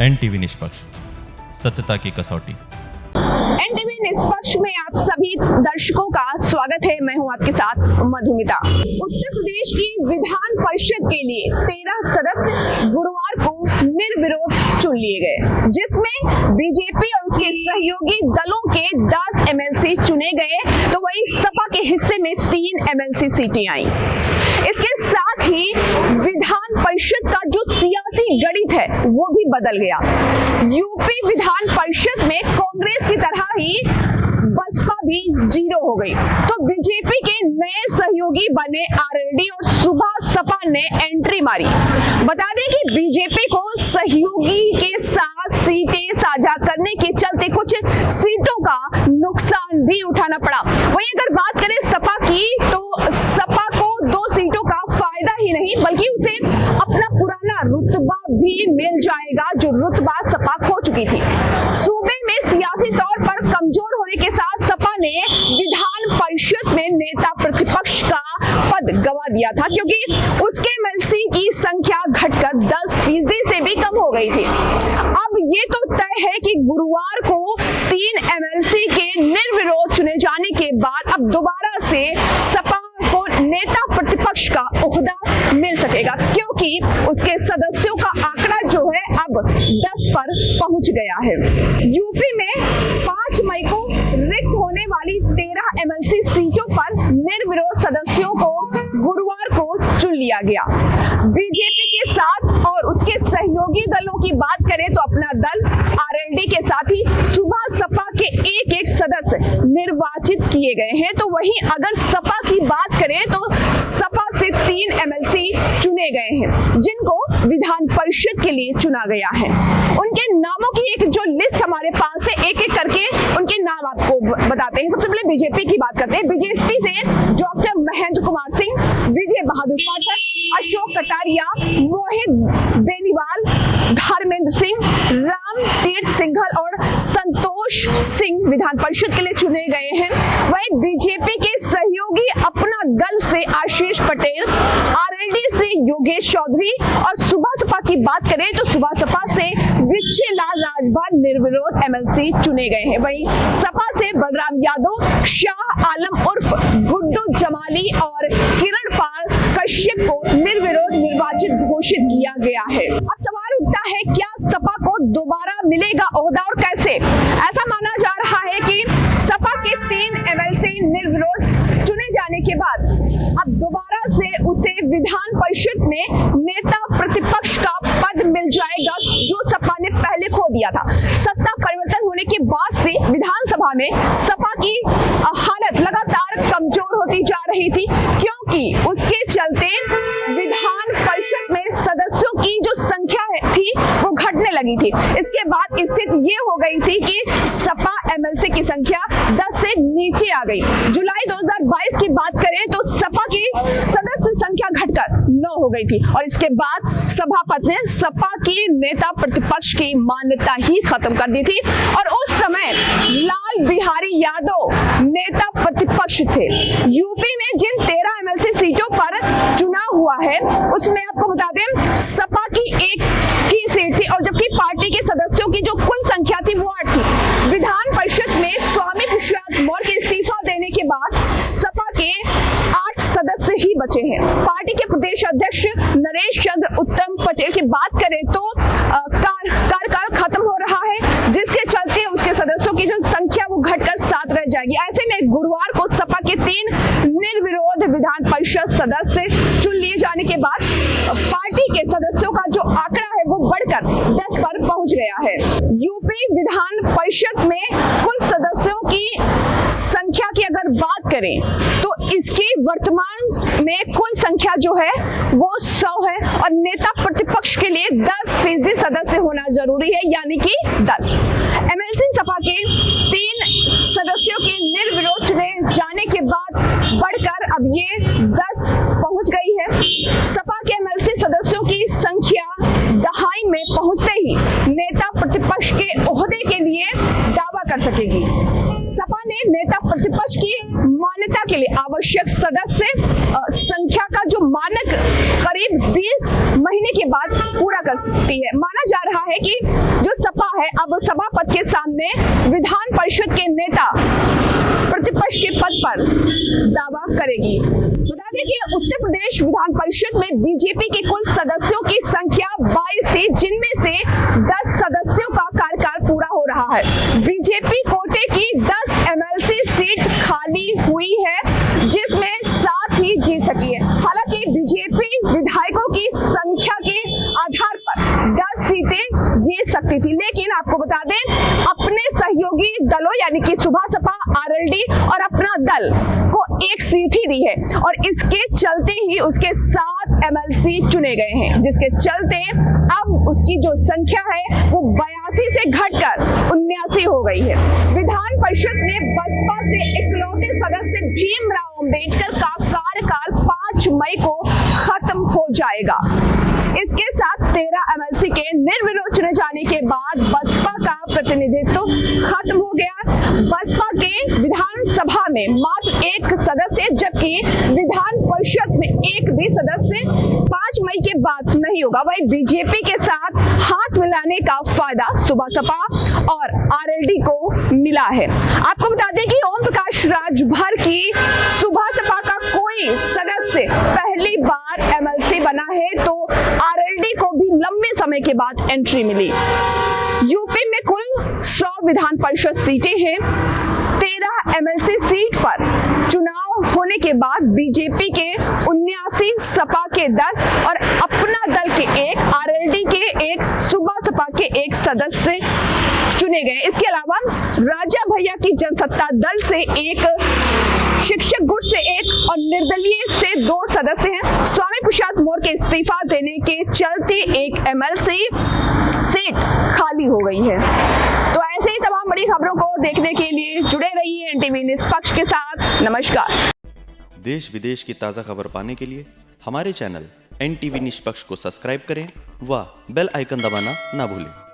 NTV निष्पक्ष, सत्यता की कसौटी। एनटीवी निष्पक्ष में आप सभी दर्शकों का स्वागत है। मैं हूं आपके साथ मधुमिता। उत्तर प्रदेश की विधान परिषद के लिए 13 सदस्य गुरुवार को निर्विरोध चुन लिए गए, जिसमें बीजेपी और उसके सहयोगी दलों के 10 एमएलसी चुने गए, तो वहीं सपा के हिस्से में 3 एमएलसी सीटें आई। इसके साथ ही विधान परिषद का जो सियासी गणित है वो भी बदल गया। यूपी विधान परिषद में कांग्रेस की तरह ही बसपा भी 0 हो गई, तो बीजेपी के नए सहयोगी बने आरएलडी और सुबह सपा ने एंट्री मारी। बता दें कि बीजेपी को सहयोगी के साथ सीटें साझा करने के चलते कुछ सीटों का नुकसान भी उठाना पड़ा। वहीं अगर बात करें सपा की, तो सपा को 2 सीटों का फायदा ही नहीं बल्कि उसे अपना पुराना रुतबा भी मिल जाएगा, जो रुतबा सपा खो चुकी थी। सूबे में सियासी तौर पर कमजोर होने के साथ सपा ने विधान परिषद में नेता प्रतिपक्ष का पद गंवा दिया था, क्योंकि उसके एमएलसी की संख्या घटकर 10% से भी कम हो गई थी। अब ये तो तय है कि गुरुवार को 3 एमएलसी के निर्विरोध चुने जाने के बाद अब दोबारा से सपा को नेता प्रतिपक्ष का ओहदा मिल सकेगा, क्योंकि उसके सदस्यों का आंकड़ा जो है अब 10 पर पहुंच गया है। यूपी में 5 मई को रिक्त होने वाली 13 एमएलसी सीटों पर निर्विरोध सदस्यों को गुरुवार को चुन लिया गया। बीजेपी के साथ और उसके सहयोगी दलों की बात करें तो अपना दल आरएलडी के साथ ही सुबह सपा के एक सदस्य निर्वाचित किए गए हैं। तो वहीं अगर सपा की बात करें तो सपा से 3 एमएलसी चुने गए हैं, जिनको विधान परिषद के लिए चुना गया है। उनके नामों की एक जो लिस्ट हमारे पास है, एक करके उनके नाम आपको बताते हैं। सबसे पहले बीजेपी की बात करते हैं। बीजेपी से डॉक्टर महेंद्र कुमार सिंह, विजय बहादुर पाठक, अशोक कटारिया, मोहित बेनीवाल, धर्मेंद्र सिंह, राम तीर्थ सिंघल और संतोष सिंह विधान परिषद के लिए चुने गए हैं। वहीं बीजेपी के सहयोगी अपना दल से आशीष पटेल, आरएलडी से योगेश चौधरी और सुबह सपा की बात करें तो सुबह सपा से विजय लाल राजभर निर्विरोध एमएलसी चुने गए हैं। वहीं सपा से बलराम यादव, शाह आलम उर्फ गुड्डू जमाली और किरण पाल कश्यप को निर्विरोध निर्वाचित घोषित किया गया है। अब सवाल उठता है, क्या सपा को दोबारा मिलेगा ओहदा और कैसे? ऐसा माना जा रहा है कि सपा के 3 एमएलसी निर्विरोध चुने जाने के बाद अब दोबारा से उसे विधान परिषद में नेता प्रतिपक्ष का पद मिल जाएगा, जो सपा ने पहले खो दिया था। सत्ता परिवर्तन होने के बाद से विधानसभा में सपा की हालत लगातार कमजोर होती जा रही थी, क्योंकि उसके चलते विधान परिषद में सदस्यों की जो संख्या थी वो घटने लगी थी। इसके बाद स्थिति ये हो गई थी कि सपा एमएलसी की संख्या 10 से नीचे आ गई। जुलाई 2022 की बात करें तो सपा की सदस्य संख्या घटकर 9 हो गई थी, और इसके बाद सभापति ने सपा की नेता प्रतिपक्ष की मान्यता ही खत्म कर दी थी, और उस समय लाल बिहारी यादव नेता प्रतिपक्ष थे। यूपी में जिन 13 एमएलसी सीटों पर चुनाव हुआ है उसमें आपको बता दें सपा की एक ही सीट थी, और जबकि पार्टी के सदस्यों की जो कुल संख्या थी वो 8 थी। विधान परिषद में स्वामी प्रसाद मौर्य के इस्तीफा देने के बाद सपा के 8 सदस्य ही बचे हैं। पार्टी के प्रदेश अध्यक्ष नरेश चंद्र उत्तम पटेल की बात करें तो कार्यकाल खत्म हो रहा है, जिसके चलते उसके सदस्यों की जो संख्या वो घटकर 7 रह जाएगी। ऐसे में गुरुवार को सपा के 3 निर्विरोध विधान परिषद सदस्य चुन लिए जाने के बाद पार्टी के सदस्यों का जो आंकड़ा है वो बढ़कर 10 पर पहुंच गया है। यूपी विधान परिषद में कुल सदस्यों की संख्या की अगर बात करें तो इसकी वर्तमान में कुल संख्या जो है वो 100 है, और नेता प्रतिपक्ष के लिए 10% सदस्य होना जरूरी है, यानी कि 10। एमएलसी सपा के 3 सदस्यों के निर्विरोध चुने जाने के बाद बढ़कर अब ये 10 पहुंच गई है। सपा के एमएलसी सदस्यों की संख्या दहाई में पहुंचते ही नेता प्रतिपक्ष के ओहदे के लिए दावा कर सकेगी। सपा ने नेता प्रतिपक्ष की मान्यता के लिए आवश्यक सदस्य संख्या का जो मानक करीब 20 महीने के बाद पूरा कर सकती है। माना जा रहा है कि जो सपा है अब सभापति के सामने विधान परिषद के नेता प्रतिपक्ष के पद पर दावा करेगी। बता दें कि उत्तर प्रदेश विधान परिषद में बीजेपी के कुल सदस्यों की संख्या 22 थी, जिनमें से 10 सदस्यों का कार्यकाल पूरा हो रहा है। बीजेपी कोटे की 10 एमएलसी सीट खाली हुई है, जिसमें 7 ही जीत सकी है। हालांकि बीजेपी विधायकों की संख्या के आधार पर 10 सीटें जीत सकती थी, लेकिन आपको बता दें अपने सहयोगी दलों यानी कि सुबह सपा, आरएलडी और अपना दल को 1 सीट ही दी है और इसके चलते ही उसके 7 एमएलसी चुने गए हैं, जिसके चलते अब उसकी जो संख्या है वो 82 से घटकर 79 हो गई है। विधान परिषद में बसपा से इकलौते सदस्य भीमराव अंबेडकर का कार्यकाल 5 मई को खत्म हो जाएगा। इसके साथ 13 एमएलसी के निर्विरोध चुने जाने के बाद बसपा का प्रतिनिधित्व खत्म हो गया। बसपा के विधानसभा में मात्र 1 सदस्य, जबकि विधान परिषद में 1 भी सदस्य 5 मई के बाद नहीं होगा। वही बीजेपी के साथ हाथ मिलाने का फायदा सुबह सपा और आरएलडी को मिला है। आपको बता दें कि ओम प्रकाश राजभर की सुबह सपा का कोई सदस्य पहली बार एमएलसी बना है, तो आरएलडी को भी लंबे समय के बाद एंट्री मिली। यूपी में कुल 100 विधान परिषद सीटें हैं। 13 एमएलसी सीट पर चुनाव होने के बाद बीजेपी के 79, सपा के 10 और अपना दल के 1, आरएलडी के 1, सुबह सपा के 1 सदस्य चुने गए। इसके अलावा राजा भैया की जनसत्ता दल से 1, शिक्षक गुट से 1 और निर्दलीय से 2 सदस्य हैं। स्वामी प्रसाद मौर्य के इस्तीफा देने के चलते 1 एमएलसी सीट खाली हो गई है। तो ऐसे ही तमाम बड़ी खबरों को देखने के लिए जुड़े रहिए एनटीवी निष्पक्ष के साथ। नमस्कार। देश विदेश की ताज़ा खबर पाने के लिए हमारे चैनल एनटीवी निष्पक्ष को सब्सक्राइब करें व बेल आइकन दबाना ना भूलें।